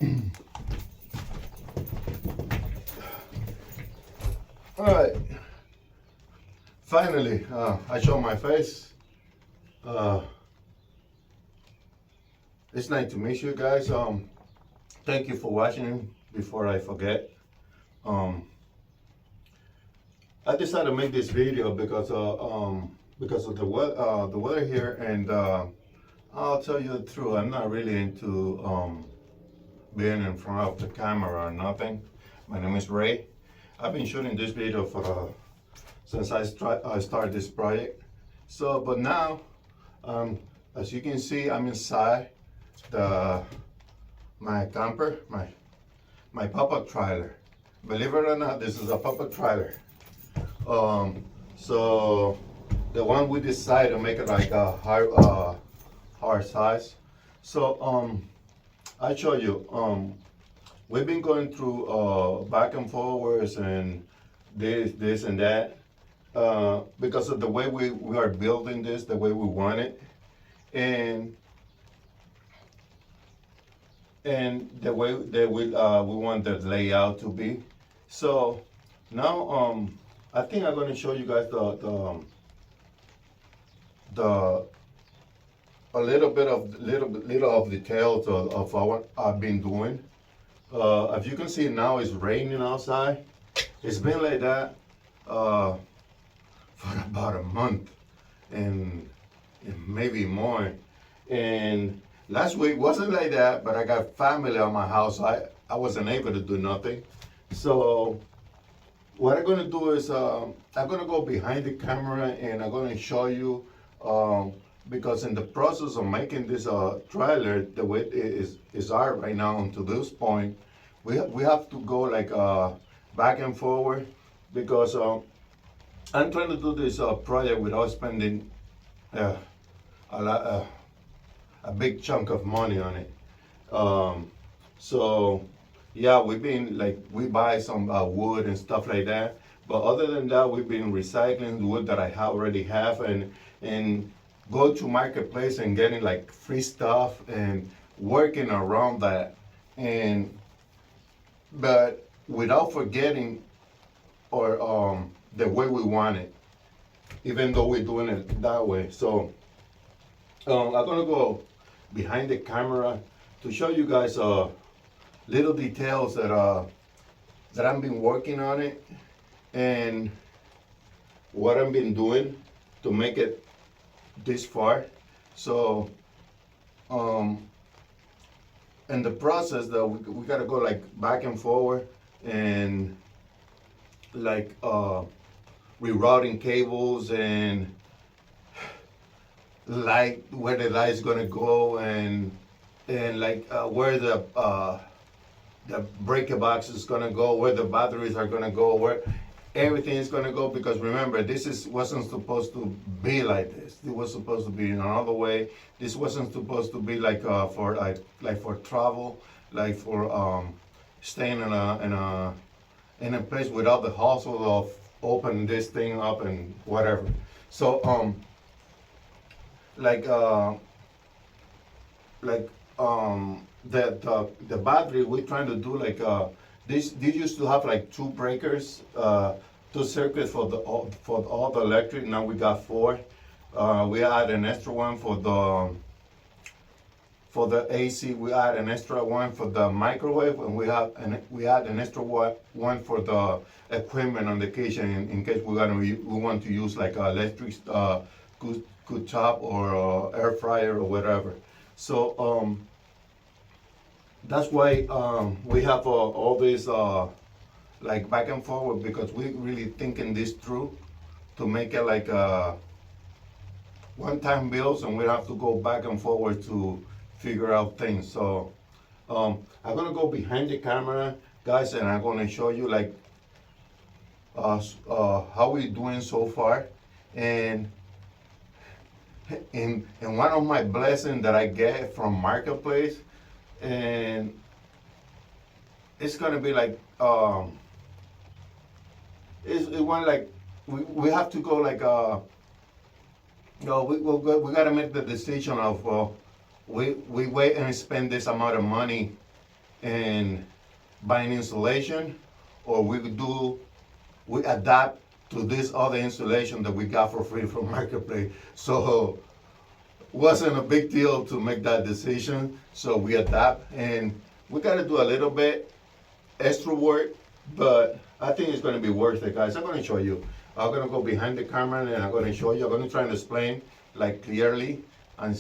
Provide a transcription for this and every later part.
All right, finally, I show my face. Uh, it's nice to meet you guys. Thank you for watching. Before I forget, um, I decided to make this video because of the weather here, and I'll tell you the truth. I'm not really into being in front of the camera or nothing. My name is Ray. I've been shooting this video for since I started this project. So, but now, as you can see, I'm inside my camper, my pop-up trailer. Believe it or not, this is a pop-up trailer. So the one we decided to make it like a hard size. So I show you. We've been going through back and forwards and this and that because of the way we are building this, the way we want it, and the way that we want the layout to be. So now I think I'm going to show you guys the a little bit of details of what I've been doing. As you can see now, it's raining outside. It's been like that for about a month and maybe more. And last week wasn't like that, but I got family on my house. So I wasn't able to do nothing. So what I'm gonna do is I'm gonna go behind the camera and I'm gonna show you because in the process of making this trailer, the way it is right now to this point, we have to go like back and forward because I'm trying to do this project without spending a lot, a big chunk of money on it. So yeah, we've been like we buy some wood and stuff like that. But other than that, we've been recycling wood that I already have and go to marketplace and getting like free stuff and working around that and but without forgetting or the way we want it, even though we're doing it that way. So I'm gonna go behind the camera to show you guys little details that I've been working on it and what I've been doing to make it this far. So in the process though, we gotta go like back and forward and like rerouting cables and light where the light's gonna go and like where the breaker box is gonna go, where the batteries are gonna go, where everything is gonna go. Because remember, wasn't supposed to be like this. It was supposed to be in another way. This wasn't supposed to be like for for travel, like for staying in a place without the hassle of opening this thing up and whatever. So like the battery we're trying to do like these used to have like two breakers, two circuits for all the electric. Now we got four. We add an extra one for the AC. We add an extra one for the microwave, and we add an extra one for the equipment on the kitchen in case we want to use like electric cooktop or air fryer or whatever. So that's why we have all this like back and forward because we really thinking this through to make it like one-time bills, and we have to go back and forward to figure out things. So I'm gonna go behind the camera, guys, and I'm gonna show you like how we doing so far. And one of my blessings that I get from Marketplace, and it's gonna be like it went like we have to go like we gotta make the decision of we wait and spend this amount of money and buying insulation, or we adapt to this other installation that we got for free from Marketplace. So wasn't a big deal to make that decision. So we adapt, and we got to do a little bit extra work, but I think it's going to be worth it, guys. I'm going to show you. I'm going to go behind the camera and I'm going to show you. I'm going to try and explain like clearly. And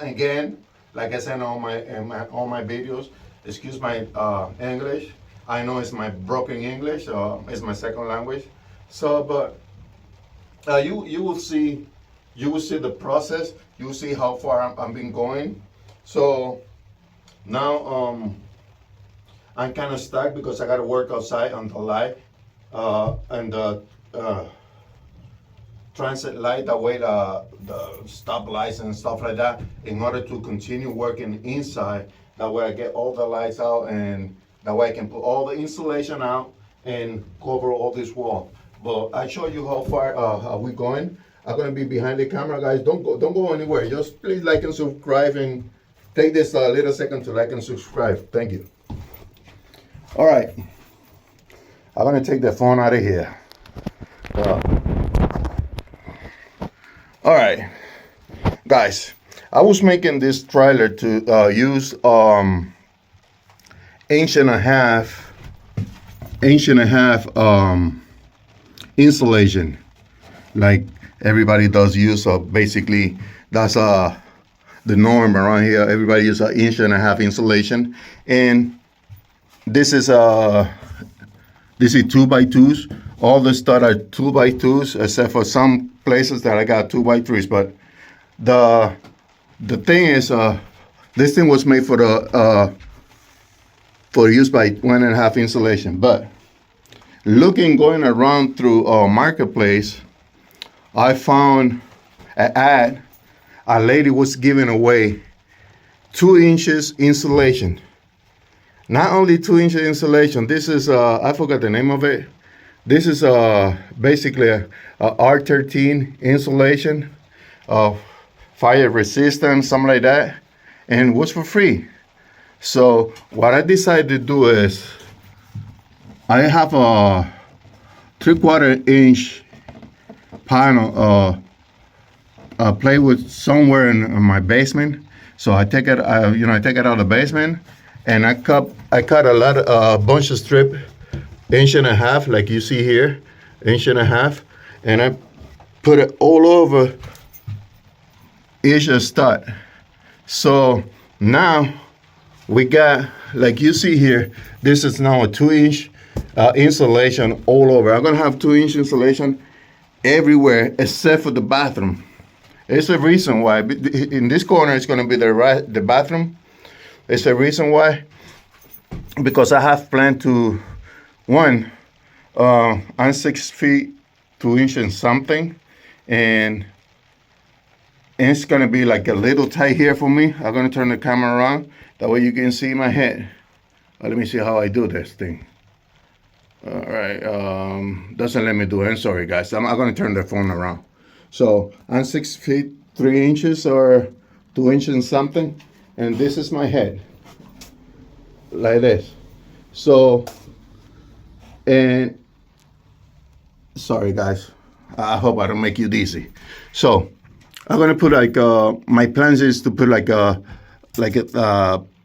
again, like I said in all my videos, excuse my English. I know it's my broken English. It's my second language. So, but you will see the process. You will see how far I've been going. So now I'm kind of stuck because I got to work outside on the light and the transit light, that way the stop lights and stuff like that, in order to continue working inside. That way I get all the lights out, and that way I can put all the insulation out and cover all this wall. But I show you how far are we going. I'm gonna be behind the camera, guys. Don't go anywhere. Just please like and subscribe, and take this little second to like and subscribe. Thank you. All right, I'm gonna take the phone out of here. All right, guys, I was making this trailer to use inch and a half insulation, like everybody does use. So basically, that's the norm around here. Everybody uses an inch and a half insulation, and this is 2x2s. All the studs are 2x2s, except for some places that I got 2x3s. But the thing is, this thing was made for use by 1.5 insulation. But going around through Marketplace, I found an ad. A lady was giving away 2 inches insulation. Not only 2 inches insulation. This is I forgot the name of it. This is basically a R13 insulation, fire resistant, something like that, and was for free. So what I decided to do is, I have a 3/4 inch panel play with somewhere in my basement. So I take it, I take it out of the basement, and I cut a bunch of strip, 1.5 inch, like you see here, 1.5 inch, and I put it all over each stud. So now we got, like you see here, this is now a 2-inch insulation all over. I'm gonna have 2-inch insulation everywhere except for the bathroom. It's a reason why. In this corner, it's gonna be the bathroom. It's a reason why, because I have planned to, I'm 6 feet 2 inches and something, and it's gonna be like a little tight here for me. I'm gonna turn the camera around, that way you can see my head. Let me see how I do this thing. All right, doesn't let me do it. I'm sorry, guys. I'm gonna turn the phone around. So I'm 6 feet 3 inches or 2 inches and something, and this is my head, like this. So, and sorry, guys. I hope I don't make you dizzy. So I'm gonna put like my plans is to put like a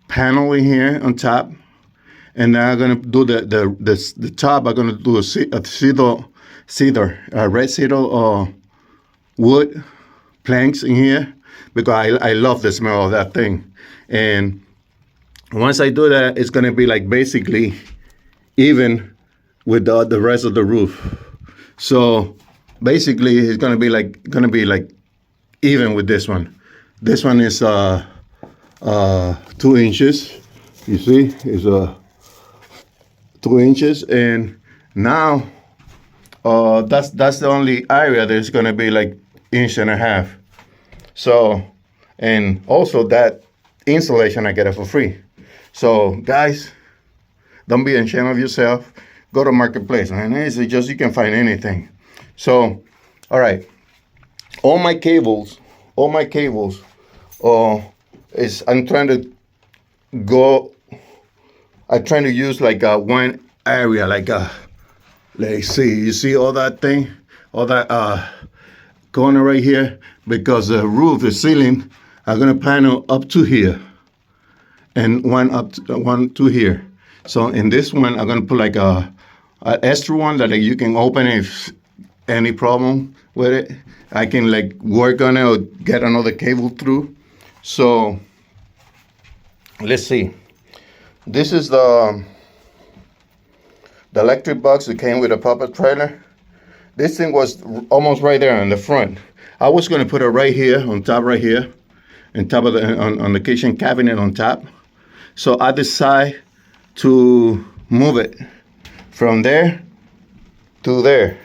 panel in here on top, and then I'm gonna do the top. I'm gonna do a cedar, red cedar wood planks in here, because I love the smell of that thing. And once I do that, it's gonna be like basically even with the rest of the roof. So basically, it's gonna be like even with this one. This one is 2 inches. You see, it's 2 inches, and now that's the only area that's gonna be like 1.5 inches. So, and also that insulation I get it for free. So guys, don't be ashamed of yourself. Go to Marketplace, and it's just, you can find anything. So, all right, all my cables, I'm trying to go I'm trying to use like one area, like let's see, you see all that thing, all that corner right here, because the roof, the ceiling, I'm gonna panel up to here, and one to here. So in this one, I'm gonna put like a extra one that like, you can open if any problem with it. I can like work on it or get another cable through. So let's see. This is the electric box that came with a puppet trailer. This thing was almost right there in the front. I was gonna put it right here on top, right here, on top of the on the kitchen cabinet on top. So I decided to move it from there to there,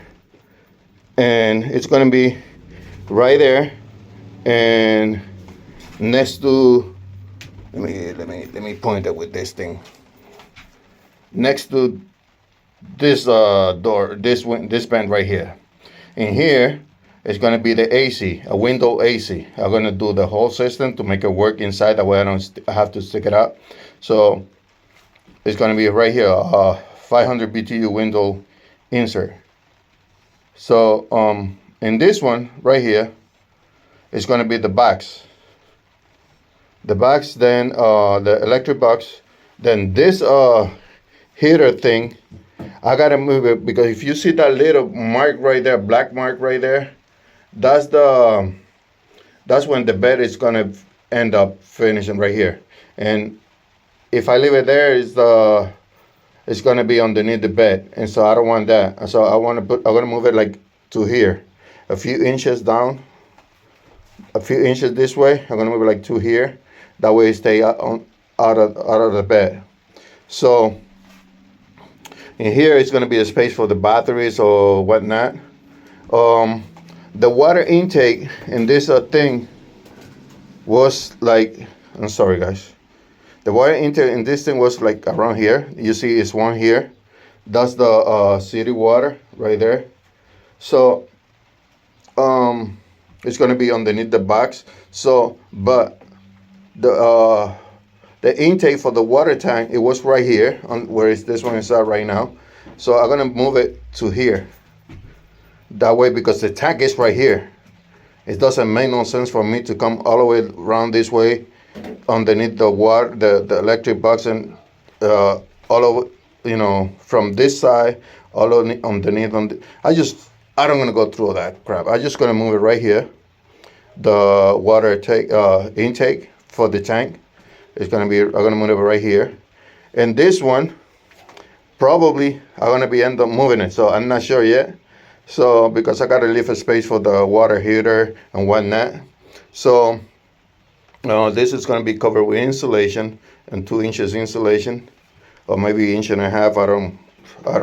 and it's gonna be right there and next to. Let me point it with this thing. Next to this door, this band right here. In here is going to be the AC, a window AC. I'm going to do the whole system to make it work inside. That way I don't have to stick it out. So it's going to be right here, 500 BTU window insert. So in this one right here is going to be the box. The box, then the electric box, then this heater thing, I gotta move it because if you see that little mark right there, black mark right there, that's when the bed is gonna end up finishing right here. And if I leave it there, it's gonna be underneath the bed, and so I don't want that. And so I'm gonna move it like to here, a few inches down, a few inches this way. I'm gonna move it like to here. That way it stay out of the bed. So in here it's going to be a space for the batteries or whatnot. The water intake in this thing was like, I'm sorry guys. The water intake in this thing was like around here. You see it's one here. That's the city water right there. So it's going to be underneath the box. So, but the intake for the water tank, it was right here on where this one is at right now. So I'm gonna move it to here. That way, because the tank is right here, it doesn't make no sense for me to come all the way around this way underneath the water, the electric box, and all over, you know, from this side all underneath. I don't gonna go through all that crap. I'm just gonna move it right here. The water intake for the tank is gonna be, I'm gonna move it right here, and this one probably I'm gonna end up moving it. So I'm not sure yet. So because I gotta leave a space for the water heater and whatnot. So this is gonna be covered with insulation and 2 inches insulation, or maybe 1.5 inches. I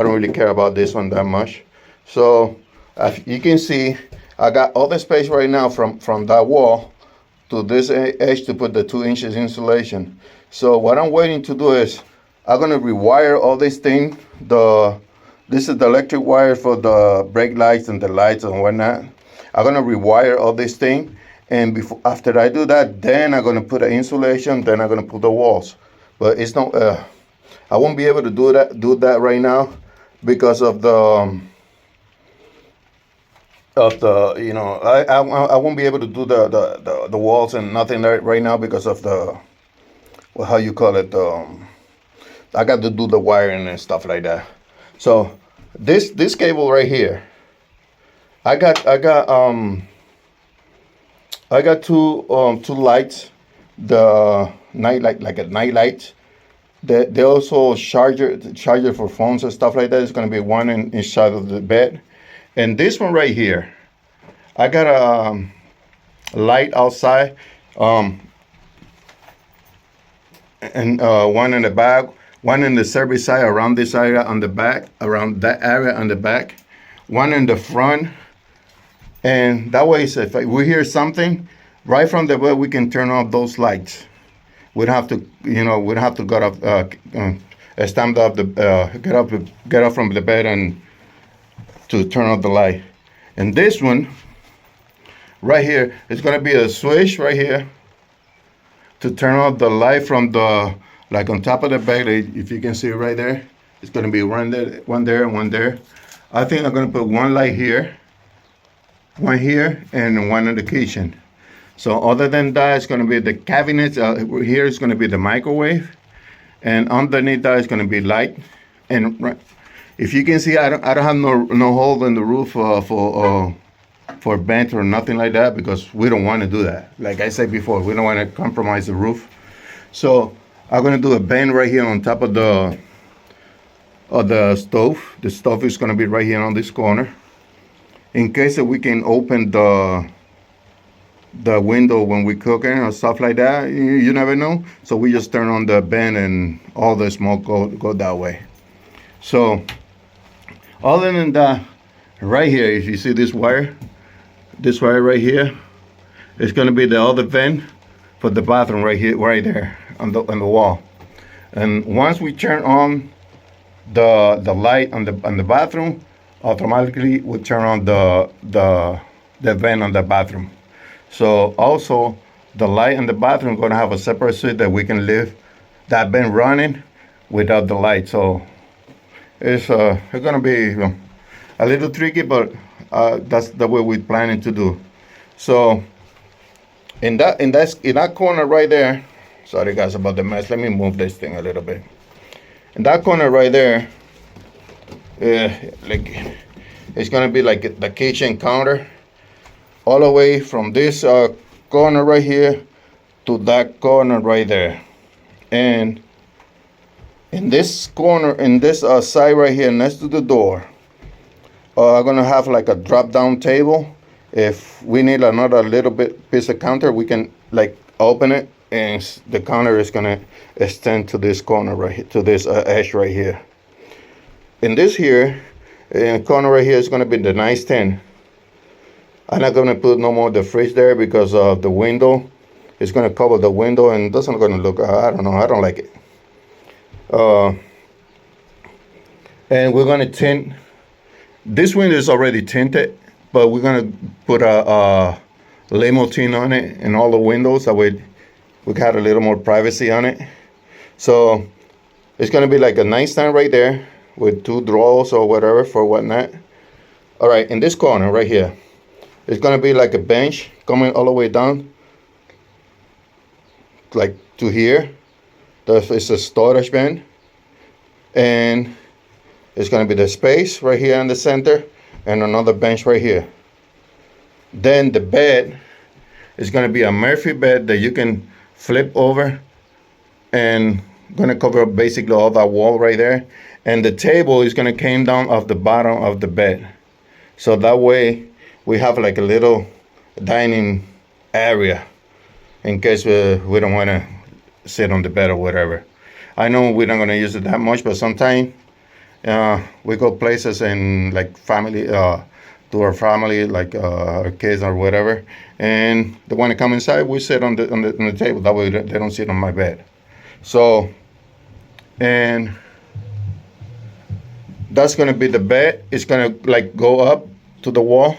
don't really care about this one that much. So as you can see, I got all the space right now from that wall to this edge to put the 2 inches insulation. So what I'm waiting to do is I'm gonna rewire all this thing. This is the electric wire for the brake lights and the lights and whatnot. I'm gonna rewire all this thing, and after I do that, then I'm gonna put the insulation. Then I'm gonna put the walls. But it's not. I won't be able to do that right now because of the. You know, I won't be able to do the walls and nothing right now because of the, well, how you call it, I got to do the wiring and stuff like that. So this cable right here, I got two lights, the night light, like a night light. They also charger for phones and stuff like that. It's gonna be one inside of the bed. And this one right here, I got a light outside, and one in the back, one in the service side around this area on the back, around that area on the back, one in the front. And that way, if we hear something, right from the bed, we can turn off those lights. We'd have to, we'd have to get up, stand up, get up from the bed and to turn off the light. And this one right here is going to be a switch right here to turn off the light from the like on top of the bed, if you can see right there, it's gonna be one there, and one there. I think I'm gonna put one light here, one here, and one in the kitchen. So other than that, it's gonna be the cabinets. Here is gonna be the microwave, and underneath that is gonna be light. And if you can see, I don't have no hole in the roof for vent or nothing like that, because we don't want to do that. Like I said before, we don't want to compromise the roof. So I'm gonna do a vent right here on top of the stove. The stove is gonna be right here on this corner, in case that we can open the window when we're cooking or stuff like that. You never know. So we just turn on the vent and all the smoke go that way. So other than that, right here, if you see this wire right here, it's gonna be the other vent for the bathroom right here, right there on the wall. And once we turn on the light on the bathroom, automatically we turn on the vent on the bathroom. So also the light in the bathroom gonna have a separate switch that we can leave that vent running without the light. So it's gonna be a little tricky, but that's the way we're planning to do. So in that corner right there, sorry guys about the mess. Let me move this thing a little bit. In that corner right there, like it's gonna be like the kitchen counter, all the way from this corner right here to that corner right there. And in this corner, in this side right here next to the door, I'm gonna have like a drop down table. If we need another little bit piece of counter, we can like open it, and the counter is gonna extend to this corner right here, to this edge right here. In this here, in the corner right here is gonna be the nightstand. I'm not gonna put no more the fridge there, because of the window. It's gonna cover the window and it doesn't gonna look, I don't know, I don't like it. And we're gonna tint, this window is already tinted, but we're gonna put a limo tint on it in all the windows, that way we got a little more privacy on it. So it's gonna be like a nightstand right there with 2 drawers or whatever for whatnot. All right, in this corner right here, it's gonna be like a bench coming all the way down, like to here. It's a storage bin, and it's gonna be the space right here in the center, and another bench right here. Then the bed is gonna be a Murphy bed that you can flip over, and gonna cover basically all that wall right there. And the table is gonna come down off the bottom of the bed, so that way we have like a little dining area in case we don't want to sit on the bed or whatever. I know we're not going to use it that much, but sometimes we go places and like family, to our family, like our kids or whatever, and they want to come inside, we sit on the table. That way they don't sit on my bed. So, and that's going to be the bed. It's going to like go up to the wall,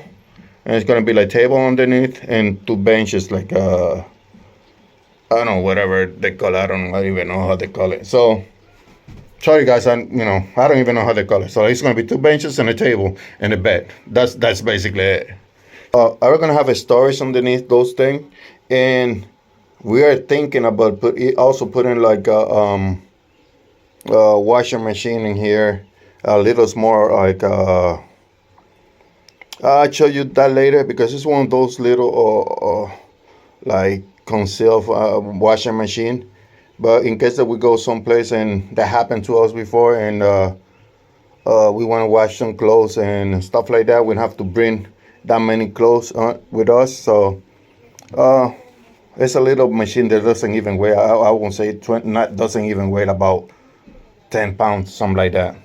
and it's gonna be like table underneath and 2 benches, like I don't know, whatever they call it. I don't even know how they call it. So sorry guys, I don't even know how they call it. So it's gonna be 2 benches and a table and a bed. That's basically it. I'm gonna have a storage underneath those things, and we are thinking about also putting like a washing machine in here, a little more like I'll show you that later, because it's one of those little like concealed washing machine. But in case that we go someplace, and that happened to us before, and we want to wash some clothes and stuff like that, we have to bring that many clothes with us. So it's a little machine that doesn't even weigh, I won't say doesn't even weigh about 10 pounds, something like that.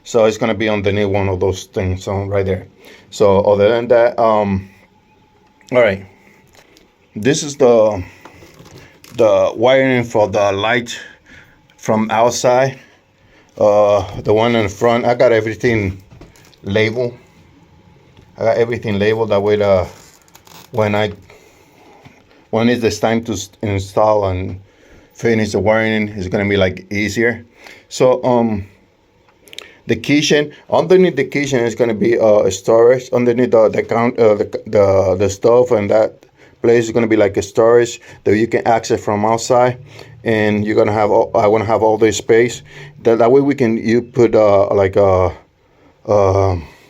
So it's gonna be underneath one of those things right there. So other than that, all right, this is the wiring for the light from outside. The one in the front, I got everything labeled. That way when it's time to install and finish the wiring. It's gonna be like easier. So the kitchen, underneath the kitchen is gonna be a storage. Underneath the stove and that place is gonna be like a storage that you can access from outside, and you're gonna have I want to have all this space. That way you put like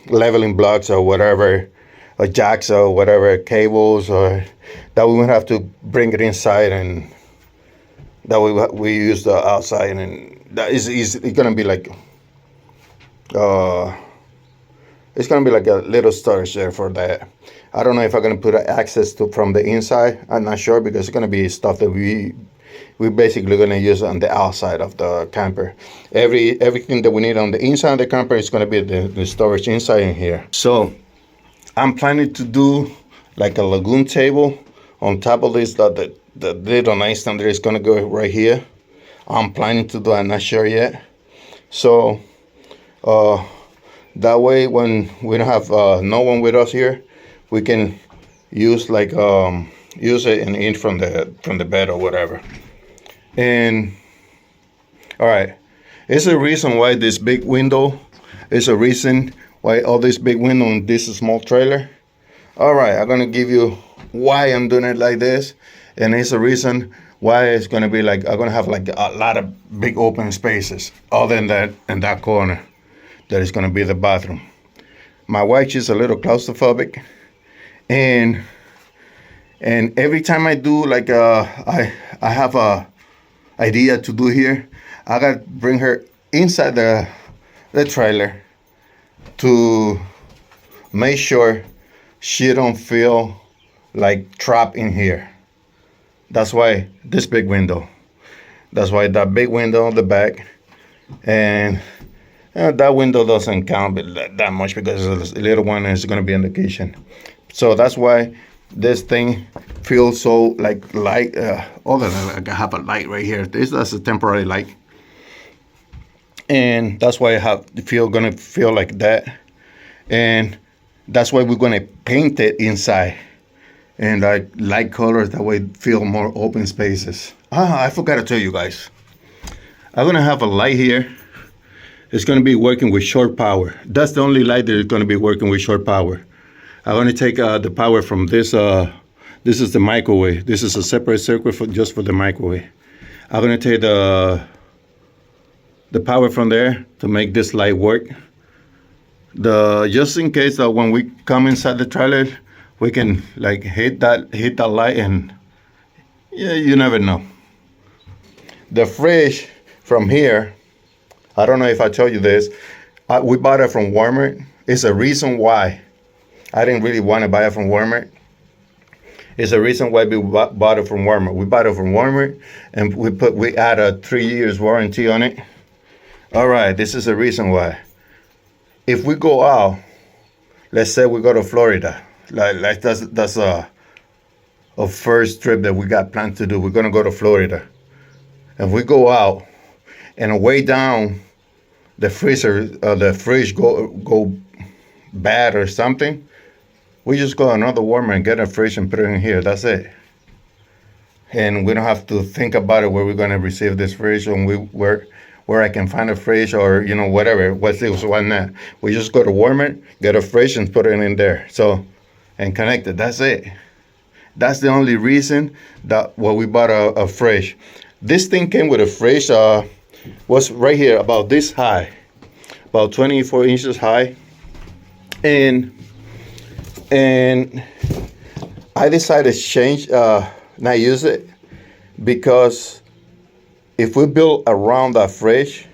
leveling blocks or whatever, or jacks or whatever, cables, or that we won't have to bring it inside, and that way we use the outside, and that is it's gonna be like it's gonna be like a little storage there for that. I don't know if I'm gonna put access to from the inside. I'm not sure, because it's gonna be stuff that we basically gonna use on the outside of the camper. Everything that we need on the inside of the camper is gonna be the storage inside in here. So I'm planning to do like a lagoon table on top of this. The little nightstand there is gonna go right here. I'm planning to do. I'm not sure yet. So that way when we don't have no one with us here, we can use like use it and eat from the bed or whatever. And all right, it's a reason why this big window is a reason why all this big window in this small trailer. All right, I'm gonna give you why I'm doing it like this, and it's a reason why it's gonna be like I'm gonna have like a lot of big open spaces other than that in that corner that is gonna be the bathroom. My wife is a little claustrophobic, and every time I do like I have a idea to do here, I gotta bring her inside the trailer to make sure she don't feel like trapped in here. That's why this big window. That's why that big window on the back, and that window doesn't count that much because the little one is gonna be in the kitchen. So that's why this thing feels so like light. Other than like I have a light right here. That's a temporary light, and that's why gonna feel like that. And that's why we're gonna paint it inside and like light colors. That way feel more open spaces. I forgot to tell you guys. I'm gonna have a light here. It's gonna be working with short power. That's the only light that is gonna be working with short power. I'm gonna take the power from this. This is the microwave. This is a separate circuit just for the microwave. I'm gonna take the power from there to make this light work. Just in case that when we come inside the trailer, we can like hit that light, and yeah, you never know. The fridge from here, I don't know if I told you this. We bought it from Walmart. It's a reason why I didn't really want to buy it from Walmart. It's a reason why we bought it from Walmart. We bought it from Walmart, and we add a 3 years warranty on it. All right, this is the reason why. If we go out, let's say we go to Florida, like that's a first trip that we got planned to do. We're gonna go to Florida. If we go out and way down the fridge go bad or something, we just go to another Walmart and get a fridge and put it in here. That's it. And we don't have to think about it where we're gonna receive this fridge, and where I can find a fridge, or whatever. What's this one that? We just go to Walmart, get a fridge, and put it in there. So, and connect it. That's it. That's the only reason that we bought a fridge. This thing came with a fridge. Was right here about this high, about 24 inches high, and I decided to change, not use it, because if we build around that fridge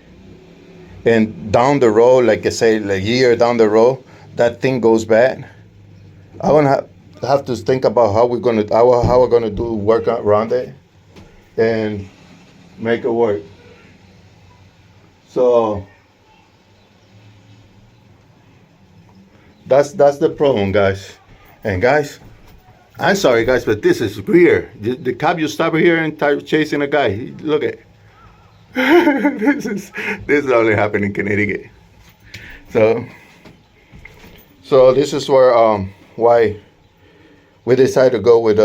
and down the road, like I say, like a year down the road, that thing goes bad, I'm gonna have to think about how we're gonna do work around it and make it work. So that's the problem, guys. And guys, I'm sorry, guys, but this is weird. The cop just stopped here and started chasing a guy. Look at this is only happened in Connecticut. So this is where why we decided to go with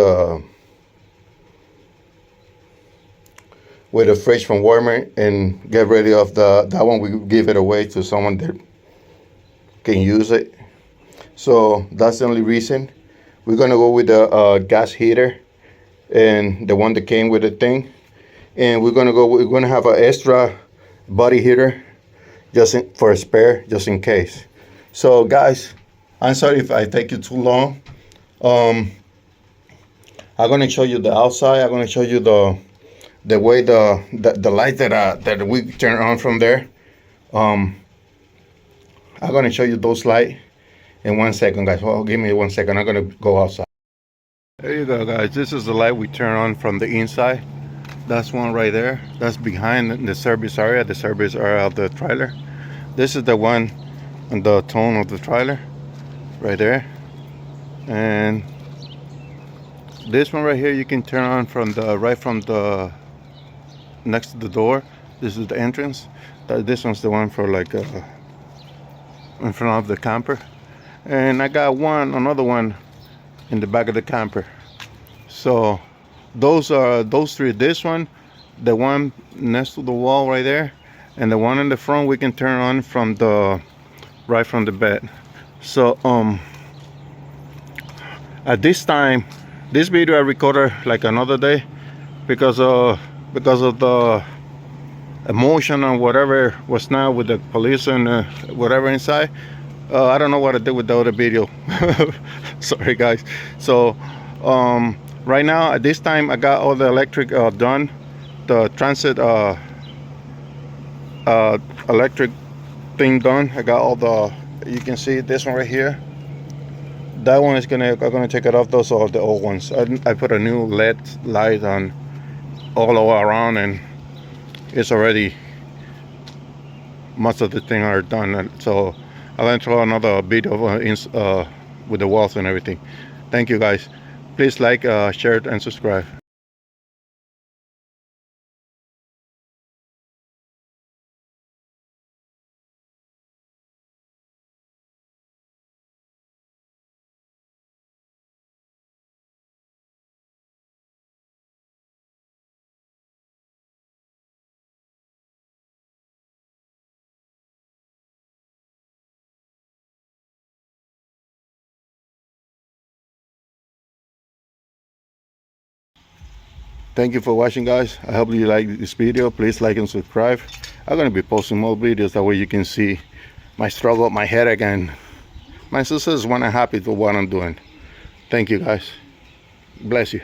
with a fridge from Walmart and get rid of that one. We give it away to someone that can use it. So that's the only reason. We're gonna go with the gas heater and the one that came with the thing. And we're gonna have an extra body heater for a spare, just in case. So guys, I'm sorry if I take you too long. I'm gonna show you the outside. I'm gonna show you the way the light that we turn on from there. I'm gonna show you those lights in 1 second, guys. Well, give me 1 second. I'm gonna go outside. There you go, guys. This is the light we turn on from the inside. That's one right there. That's behind the service area of the trailer. This is the one on the tone of the trailer right there. And this one right here you can turn on from the next to the door. This is the entrance. This one's the one for like in front of the camper. And I got another one in the back of the camper. So those three. This one, the one next to the wall right there, and the one in the front we can turn on from right from the bed. So at this time, this video I recorded like another day because of the emotion and whatever was now with the police and whatever inside. I don't know what I did with the other video. Sorry guys. So right now at this time I got all the electric done, the transit electric thing done. I got all you can see this one right here. That one is I'm gonna take it off. Those are the old ones. I put a new LED light on all around, and it's already, most of the thing are done. So I'll enter another video with the walls and everything. Thank you guys. Please like, share, and subscribe. Thank you for watching, guys. I hope you like this video. Please like and subscribe. I'm gonna be posting more videos, that way you can see my struggle, my headache, and my success when I'm happy with what I'm doing. Thank you guys. Bless you.